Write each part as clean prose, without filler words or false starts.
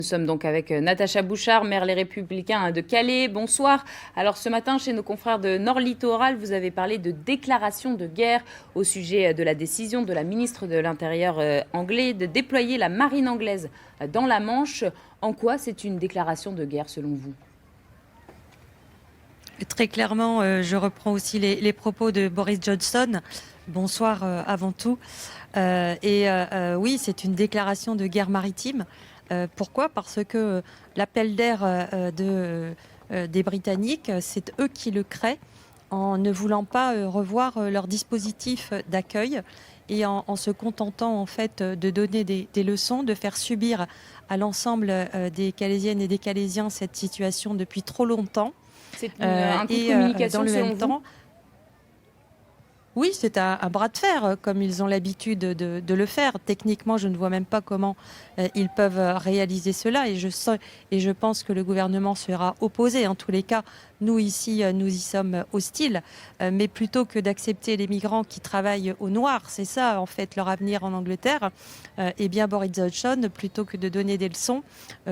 Nous sommes donc avec Natacha Bouchard, maire Les Républicains de Calais. Bonsoir. Alors ce matin, chez nos confrères de Nord Littoral, vous avez parlé de déclaration de guerre au sujet de la décision de la ministre de l'Intérieur anglais de déployer la marine anglaise dans la Manche. En quoi c'est une déclaration de guerre selon vous ? Très clairement, je reprends aussi les propos de Boris Johnson. Bonsoir avant tout. Oui, c'est une déclaration de guerre maritime. Pourquoi ? Parce que l'appel d'air des Britanniques, c'est eux qui le créent en ne voulant pas revoir leur dispositif d'accueil et en se contentant en fait de donner des leçons, de faire subir à l'ensemble des Calaisiennes et des Calaisiens cette situation depuis trop longtemps. C'est un coup de communication dans le selon même vous ? temps, oui, c'est un bras de fer, comme ils ont l'habitude de le faire. Techniquement, je ne vois même pas comment ils peuvent réaliser cela. Et je pense que le gouvernement sera opposé. En tous les cas, nous, ici, nous y sommes hostiles. Mais plutôt que d'accepter les migrants qui travaillent au noir, c'est ça, en fait, leur avenir en Angleterre, eh bien, Boris Johnson, plutôt que de donner des leçons,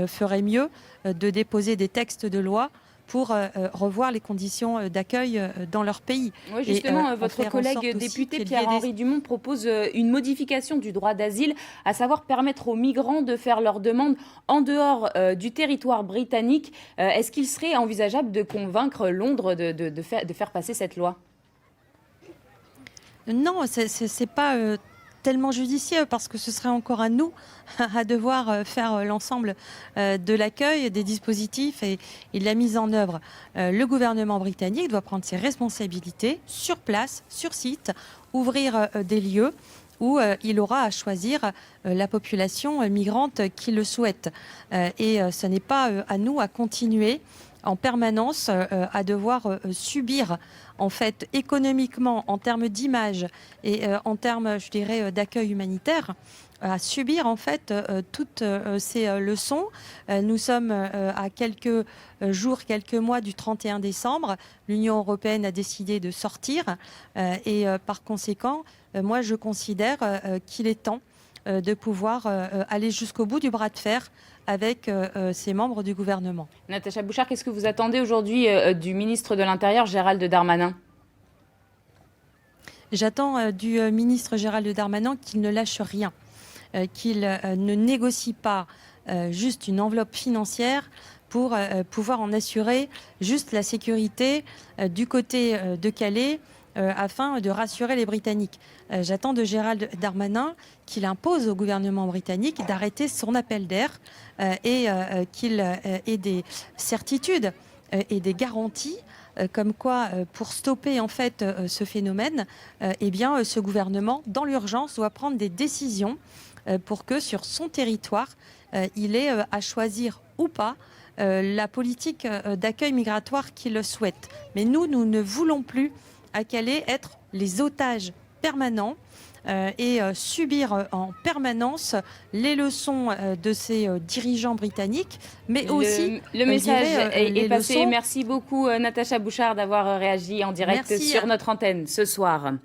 ferait mieux de déposer des textes de loi pour revoir les conditions d'accueil dans leur pays. Oui, justement, votre collègue député Pierre-Henri Dumont propose une modification du droit d'asile, à savoir permettre aux migrants de faire leurs demandes en dehors du territoire britannique. Est-ce qu'il serait envisageable de convaincre Londres de faire passer cette loi ? Non, c'est pas tellement judicieux parce que ce serait encore à nous à devoir faire l'ensemble de l'accueil, des dispositifs et de la mise en œuvre. Le gouvernement britannique doit prendre ses responsabilités sur place, sur site, ouvrir des lieux où il aura à choisir la population migrante qui le souhaite. Et ce n'est pas à nous à continuer en permanence à devoir subir en fait économiquement en termes d'image et en termes, je dirais, d'accueil humanitaire, à subir en fait toutes ces leçons. Nous sommes à quelques jours, quelques mois du 31 décembre. L'Union européenne a décidé de sortir et par conséquent, moi je considère qu'il est temps de pouvoir aller jusqu'au bout du bras de fer avec ces membres du gouvernement. Natacha Bouchard, qu'est-ce que vous attendez aujourd'hui du ministre de l'Intérieur, Gérald Darmanin ? J'attends du ministre Gérald Darmanin qu'il ne lâche rien, qu'il ne négocie pas juste une enveloppe financière pour pouvoir en assurer juste la sécurité du côté de Calais, afin de rassurer les Britanniques. J'attends de Gérald Darmanin qu'il impose au gouvernement britannique d'arrêter son appel d'air et qu'il ait des certitudes et des garanties comme quoi, pour stopper en fait ce phénomène, eh bien, ce gouvernement, dans l'urgence, doit prendre des décisions pour que sur son territoire, il ait à choisir ou pas la politique d'accueil migratoire qu'il souhaite. Mais nous ne voulons plus à Calais être les otages permanents et subir en permanence les leçons de ces dirigeants britanniques, mais aussi le message est passé. leçons. Merci beaucoup Natacha Bouchard d'avoir réagi en direct sur notre antenne ce soir.